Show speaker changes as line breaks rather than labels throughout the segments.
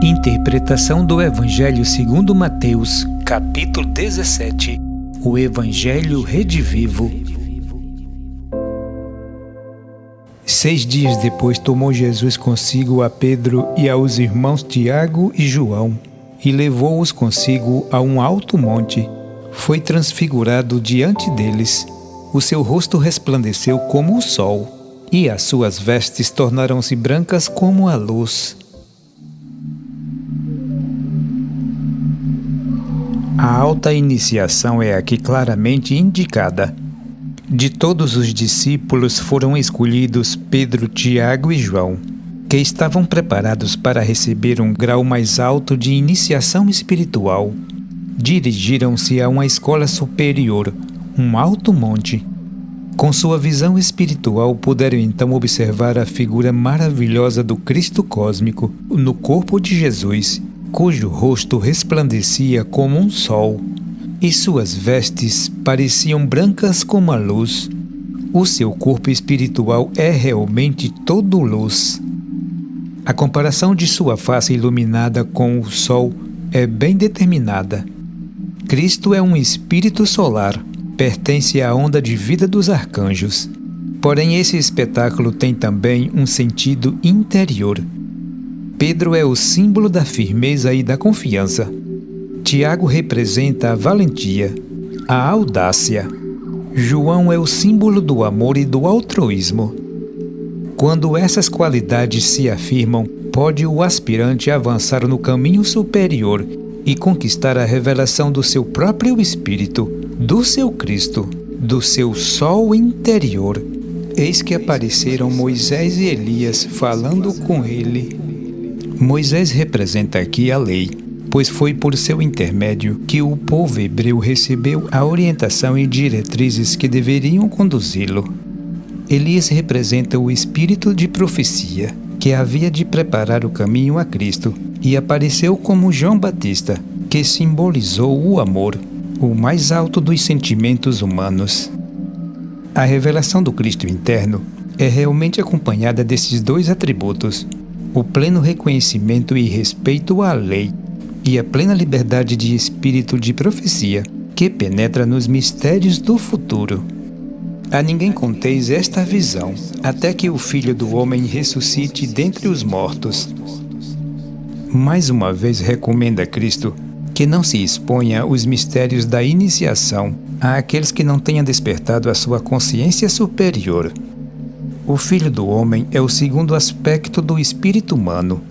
Interpretação do Evangelho segundo Mateus, capítulo 17. O Evangelho redivivo. 6 dias depois tomou Jesus consigo a Pedro e aos irmãos Tiago e João, e levou-os consigo a um alto monte. Foi transfigurado diante deles. O seu rosto resplandeceu como o sol, e as suas vestes tornaram-se brancas como a luz. A alta iniciação é aqui claramente indicada. De todos os discípulos foram escolhidos Pedro, Tiago e João, que estavam preparados para receber um grau mais alto de iniciação espiritual. Dirigiram-se a uma escola superior, um alto monte. Com sua visão espiritual, puderam então observar a figura maravilhosa do Cristo cósmico no corpo de Jesus, cujo rosto resplandecia como um sol, e suas vestes pareciam brancas como a luz. O seu corpo espiritual é realmente todo luz. A comparação de sua face iluminada com o sol é bem determinada. Cristo é um espírito solar, pertence à onda de vida dos arcanjos. Porém, esse espetáculo tem também um sentido interior. Pedro é o símbolo da firmeza e da confiança. Tiago representa a valentia, a audácia. João é o símbolo do amor e do altruísmo. Quando essas qualidades se afirmam, pode o aspirante avançar no caminho superior e conquistar a revelação do seu próprio espírito, do seu Cristo, do seu sol interior. Eis que apareceram Moisés e Elias falando com ele. Moisés representa aqui a lei, pois foi por seu intermédio que o povo hebreu recebeu a orientação e diretrizes que deveriam conduzi-lo. Elias representa o espírito de profecia, que havia de preparar o caminho a Cristo, e apareceu como João Batista, que simbolizou o amor, o mais alto dos sentimentos humanos. A revelação do Cristo interno é realmente acompanhada desses dois atributos: o pleno reconhecimento e respeito à lei, e a plena liberdade de espírito de profecia, que penetra nos mistérios do futuro. A ninguém conteis esta visão, até que o Filho do Homem ressuscite dentre os mortos. Mais uma vez recomenda Cristo que não se exponha os mistérios da iniciação àqueles que não tenham despertado a sua consciência superior. O Filho do Homem é o segundo aspecto do espírito humano,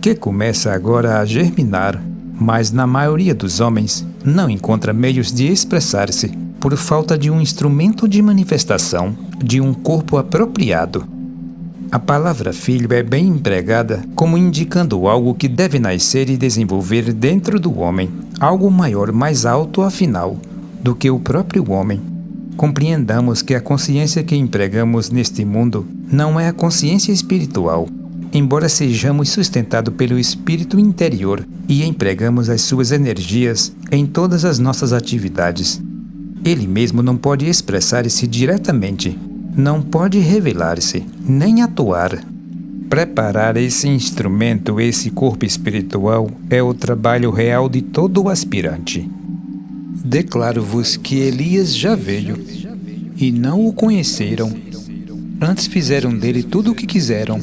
que começa agora a germinar, mas na maioria dos homens não encontra meios de expressar-se, por falta de um instrumento de manifestação, de um corpo apropriado. A palavra filho é bem empregada como indicando algo que deve nascer e desenvolver dentro do homem, algo maior, mais alto, afinal, do que o próprio homem. Compreendamos que a consciência que empregamos neste mundo não é a consciência espiritual, embora sejamos sustentados pelo espírito interior e empregamos as suas energias em todas as nossas atividades. Ele mesmo não pode expressar-se diretamente, não pode revelar-se, nem atuar. Preparar esse instrumento, esse corpo espiritual, é o trabalho real de todo o aspirante. Declaro-vos que Elias já veio, e não o conheceram. Antes fizeram dele tudo o que quiseram.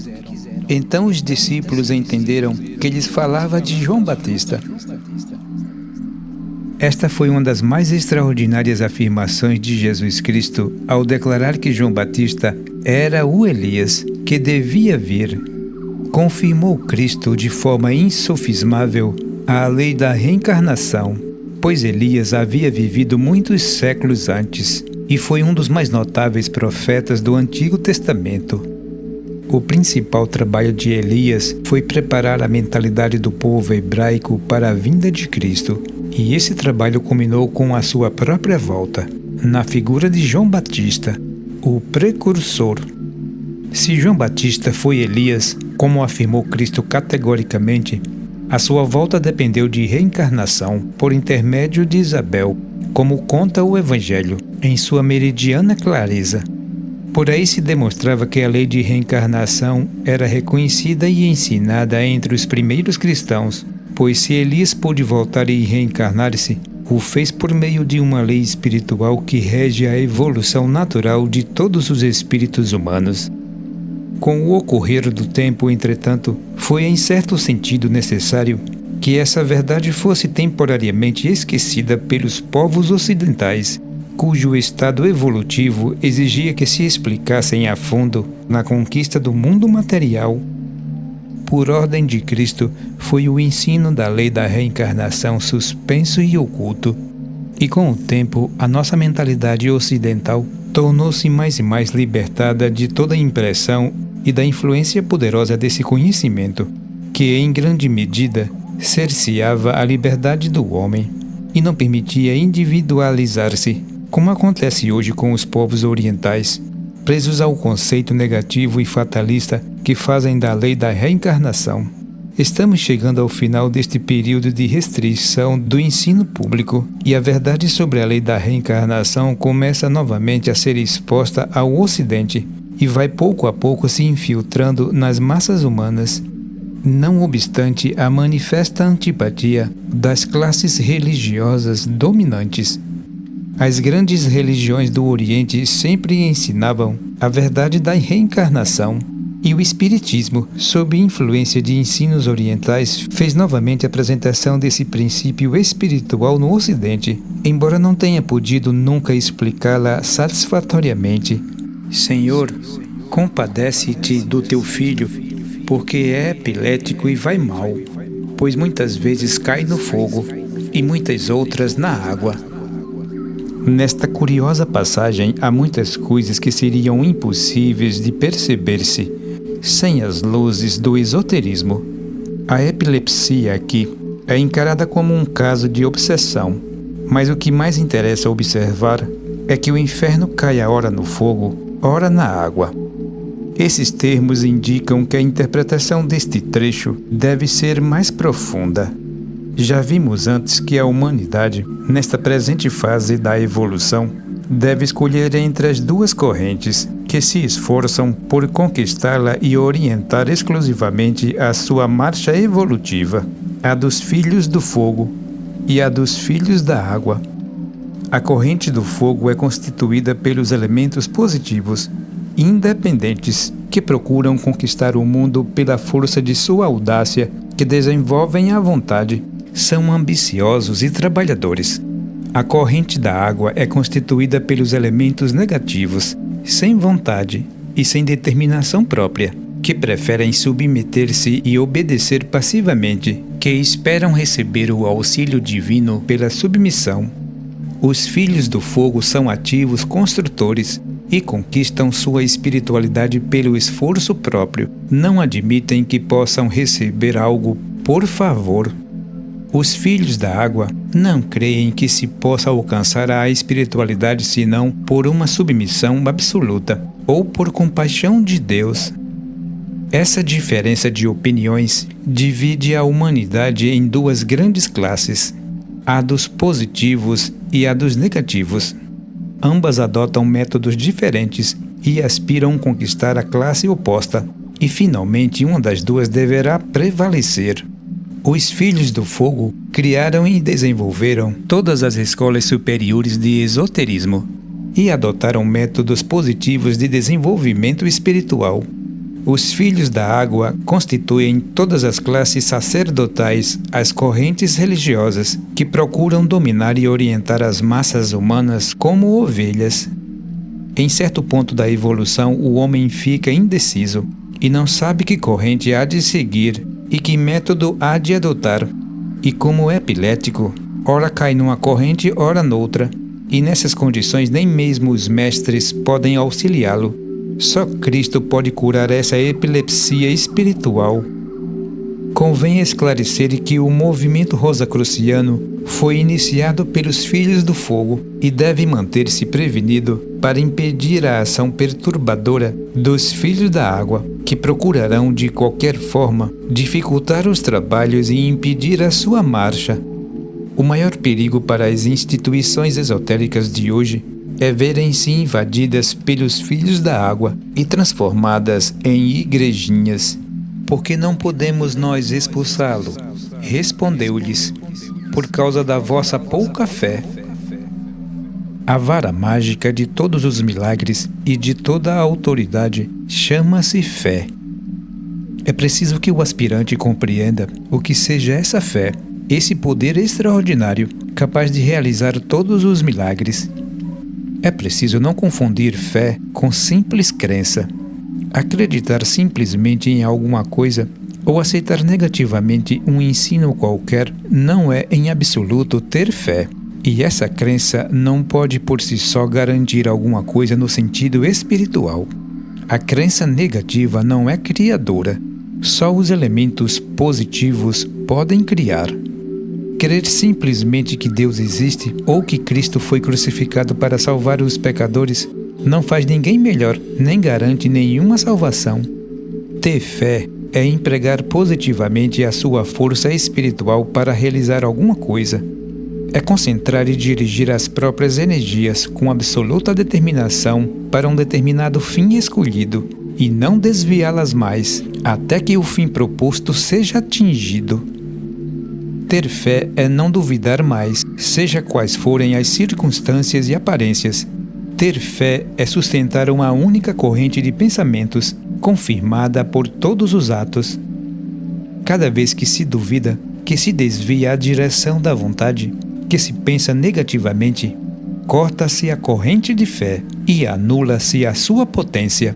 Então os discípulos entenderam que lhes falava de João Batista. Esta foi uma das mais extraordinárias afirmações de Jesus Cristo ao declarar que João Batista era o Elias que devia vir. Confirmou Cristo de forma insofismável a lei da reencarnação, pois Elias havia vivido muitos séculos antes e foi um dos mais notáveis profetas do Antigo Testamento. O principal trabalho de Elias foi preparar a mentalidade do povo hebraico para a vinda de Cristo, e esse trabalho culminou com a sua própria volta, na figura de João Batista, o precursor. Se João Batista foi Elias, como afirmou Cristo categoricamente, a sua volta dependeu de reencarnação por intermédio de Isabel, como conta o Evangelho, em sua meridiana clareza. Por aí se demonstrava que a lei de reencarnação era reconhecida e ensinada entre os primeiros cristãos, pois se Elias pôde voltar e reencarnar-se, o fez por meio de uma lei espiritual que rege a evolução natural de todos os espíritos humanos. Com o ocorrer do tempo, entretanto, foi em certo sentido necessário que essa verdade fosse temporariamente esquecida pelos povos ocidentais, cujo estado evolutivo exigia que se explicassem a fundo na conquista do mundo material. Por ordem de Cristo, foi o ensino da lei da reencarnação suspenso e oculto, e com o tempo a nossa mentalidade ocidental tornou-se mais e mais libertada de toda a impressão e da influência poderosa desse conhecimento, que em grande medida cerceava a liberdade do homem e não permitia individualizar-se, como acontece hoje com os povos orientais, presos ao conceito negativo e fatalista que fazem da lei da reencarnação. Estamos chegando ao final deste período de restrição do ensino público e a verdade sobre a lei da reencarnação começa novamente a ser exposta ao Ocidente e vai pouco a pouco se infiltrando nas massas humanas, não obstante a manifesta antipatia das classes religiosas dominantes. As grandes religiões do Oriente sempre ensinavam a verdade da reencarnação, e o Espiritismo, sob influência de ensinos orientais, fez novamente a apresentação desse princípio espiritual no Ocidente, embora não tenha podido nunca explicá-la satisfatoriamente. Senhor, compadece-te do teu filho, porque é epilético e vai mal, pois muitas vezes cai no fogo e muitas outras na água. Nesta curiosa passagem há muitas coisas que seriam impossíveis de perceber-se sem as luzes do esoterismo. A epilepsia aqui é encarada como um caso de obsessão, mas o que mais interessa observar é que o inferno cai ora no fogo, ora na água. Esses termos indicam que a interpretação deste trecho deve ser mais profunda. Já vimos antes que a humanidade, nesta presente fase da evolução, deve escolher entre as duas correntes que se esforçam por conquistá-la e orientar exclusivamente a sua marcha evolutiva, a dos filhos do fogo e a dos filhos da água. A corrente do fogo é constituída pelos elementos positivos, independentes, que procuram conquistar o mundo pela força de sua audácia, que desenvolvem a vontade, são ambiciosos e trabalhadores. A corrente da água é constituída pelos elementos negativos, sem vontade e sem determinação própria, que preferem submeter-se e obedecer passivamente, que esperam receber o auxílio divino pela submissão. Os filhos do fogo são ativos construtores e conquistam sua espiritualidade pelo esforço próprio. Não admitem que possam receber algo por favor. Os filhos da água não creem que se possa alcançar a espiritualidade senão por uma submissão absoluta ou por compaixão de Deus. Essa diferença de opiniões divide a humanidade em duas grandes classes, a dos positivos e a dos negativos. Ambas adotam métodos diferentes e aspiram a conquistar a classe oposta, e finalmente uma das duas deverá prevalecer. Os filhos do fogo criaram e desenvolveram todas as escolas superiores de esoterismo e adotaram métodos positivos de desenvolvimento espiritual. Os filhos da água constituem todas as classes sacerdotais, as correntes religiosas, que procuram dominar e orientar as massas humanas como ovelhas. Em certo ponto da evolução, o homem fica indeciso e não sabe que corrente há de seguir e que método há de adotar. E como é epilético, ora cai numa corrente, ora noutra, e nessas condições nem mesmo os mestres podem auxiliá-lo. Só Cristo pode curar essa epilepsia espiritual. Convém esclarecer que o movimento rosacruciano foi iniciado pelos filhos do fogo e deve manter-se prevenido para impedir a ação perturbadora dos filhos da água, que procurarão de qualquer forma dificultar os trabalhos e impedir a sua marcha. O maior perigo para as instituições esotéricas de hoje é verem-se invadidas pelos filhos da água e transformadas em igrejinhas. Por que não podemos nós expulsá-lo? Respondeu-lhes: por causa da vossa pouca fé. A vara mágica de todos os milagres e de toda a autoridade chama-se fé. É preciso que o aspirante compreenda o que seja essa fé, esse poder extraordinário capaz de realizar todos os milagres. É preciso não confundir fé com simples crença. Acreditar simplesmente em alguma coisa ou aceitar negativamente um ensino qualquer não é em absoluto ter fé. E essa crença não pode por si só garantir alguma coisa no sentido espiritual. A crença negativa não é criadora. Só os elementos positivos podem criar. Crer simplesmente que Deus existe ou que Cristo foi crucificado para salvar os pecadores não faz ninguém melhor, nem garante nenhuma salvação. Ter fé é empregar positivamente a sua força espiritual para realizar alguma coisa. É concentrar e dirigir as próprias energias com absoluta determinação para um determinado fim escolhido e não desviá-las mais até que o fim proposto seja atingido. Ter fé é não duvidar mais, seja quais forem as circunstâncias e aparências. Ter fé é sustentar uma única corrente de pensamentos, confirmada por todos os atos. Cada vez que se duvida, que se desvia a direção da vontade, que se pensa negativamente, corta-se a corrente de fé e anula-se a sua potência.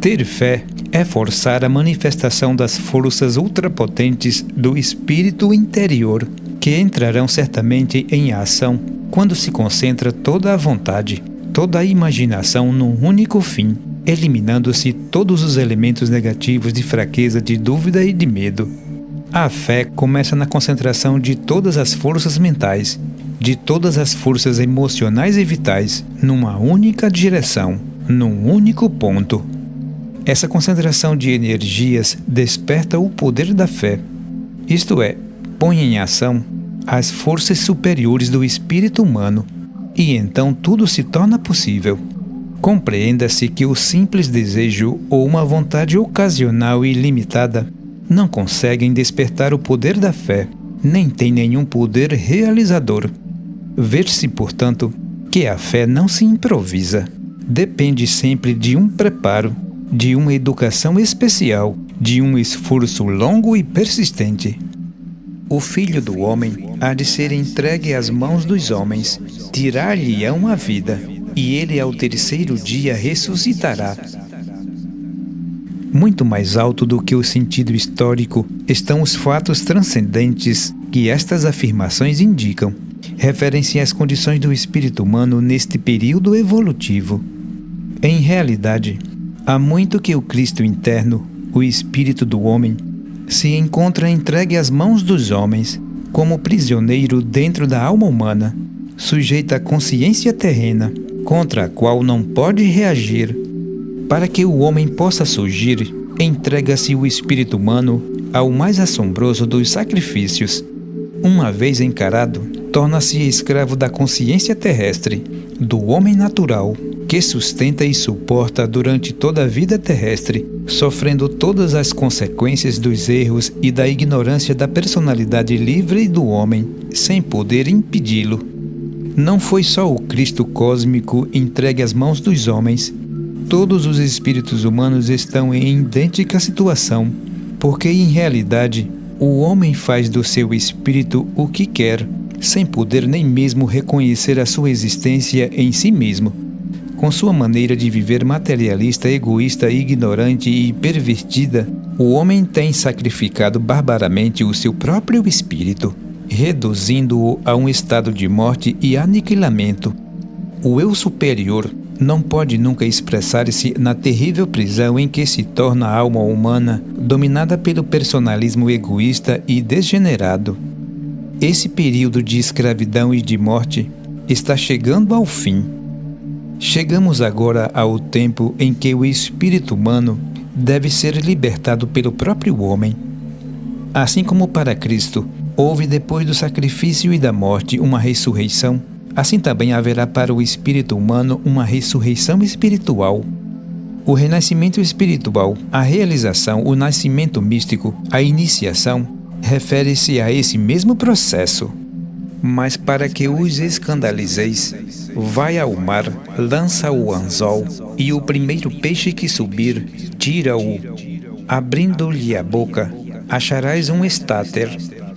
Ter fé é forçar a manifestação das forças ultrapotentes do espírito interior, que entrarão certamente em ação quando se concentra toda a vontade, toda a imaginação num único fim, eliminando-se todos os elementos negativos de fraqueza, de dúvida e de medo. A fé começa na concentração de todas as forças mentais, de todas as forças emocionais e vitais, numa única direção, num único ponto. Essa concentração de energias desperta o poder da fé, isto é, põe em ação as forças superiores do espírito humano, e então tudo se torna possível. Compreenda-se que o simples desejo ou uma vontade ocasional e limitada não conseguem despertar o poder da fé, nem tem nenhum poder realizador. Ver-se, portanto, que a fé não se improvisa. Depende sempre de um preparo, de uma educação especial, de um esforço longo e persistente. O Filho do Homem há de ser entregue às mãos dos homens, tirar-lhe-ão a vida, e ele ao terceiro dia ressuscitará. Muito mais alto do que o sentido histórico estão os fatos transcendentes que estas afirmações indicam. Referem-se às condições do espírito humano neste período evolutivo. Em realidade, há muito que o Cristo interno, o espírito do homem, se encontra entregue às mãos dos homens, como prisioneiro dentro da alma humana, sujeita à consciência terrena, contra a qual não pode reagir. Para que o homem possa surgir, entrega-se o espírito humano ao mais assombroso dos sacrifícios. Uma vez encarado, torna-se escravo da consciência terrestre, do homem natural, que sustenta e suporta durante toda a vida terrestre, sofrendo todas as consequências dos erros e da ignorância da personalidade livre do homem, sem poder impedi-lo. Não foi só o Cristo cósmico entregue às mãos dos homens. Todos os espíritos humanos estão em idêntica situação, porque em realidade o homem faz do seu espírito o que quer, sem poder nem mesmo reconhecer a sua existência em si mesmo. Com sua maneira de viver materialista, egoísta, ignorante e pervertida, o homem tem sacrificado barbaramente o seu próprio espírito, reduzindo-o a um estado de morte e aniquilamento. O eu superior não pode nunca expressar-se na terrível prisão em que se torna a alma humana, dominada pelo personalismo egoísta e degenerado. Esse período de escravidão e de morte está chegando ao fim. Chegamos agora ao tempo em que o espírito humano deve ser libertado pelo próprio homem. Assim como para Cristo houve depois do sacrifício e da morte uma ressurreição, assim também haverá para o espírito humano uma ressurreição espiritual. O renascimento espiritual, a realização, o nascimento místico, a iniciação, refere-se a esse mesmo processo. Mas para que os escandalizeis, vai ao mar, lança o anzol, e o primeiro peixe que subir, tira-o. Abrindo-lhe a boca, acharás um estáter,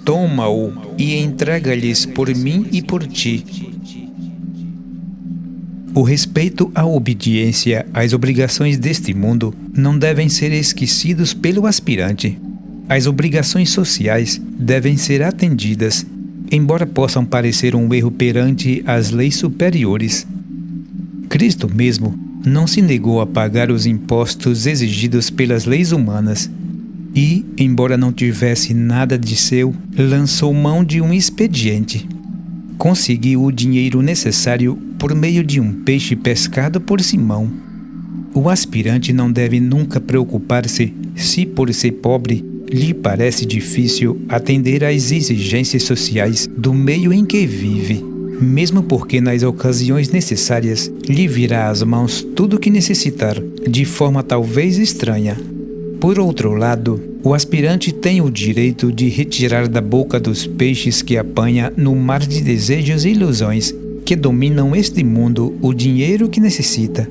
toma-o e entrega-lhes por mim e por ti. O respeito à obediência às obrigações deste mundo não devem ser esquecidos pelo aspirante. As obrigações sociais devem ser atendidas, embora possam parecer um erro perante as leis superiores. Cristo mesmo não se negou a pagar os impostos exigidos pelas leis humanas e, embora não tivesse nada de seu, lançou mão de um expediente. Conseguiu o dinheiro necessário por meio de um peixe pescado por Simão. O aspirante não deve nunca preocupar-se se, por ser pobre, lhe parece difícil atender às exigências sociais do meio em que vive, mesmo porque nas ocasiões necessárias lhe virá às mãos tudo o que necessitar, de forma talvez estranha. Por outro lado, o aspirante tem o direito de retirar da boca dos peixes que apanha no mar de desejos e ilusões que dominam este mundo o dinheiro que necessita.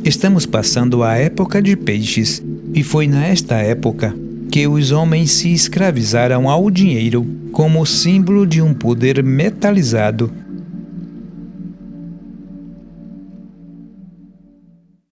Estamos passando a época de peixes, e foi nesta época que os homens se escravizaram ao dinheiro como símbolo de um poder metalizado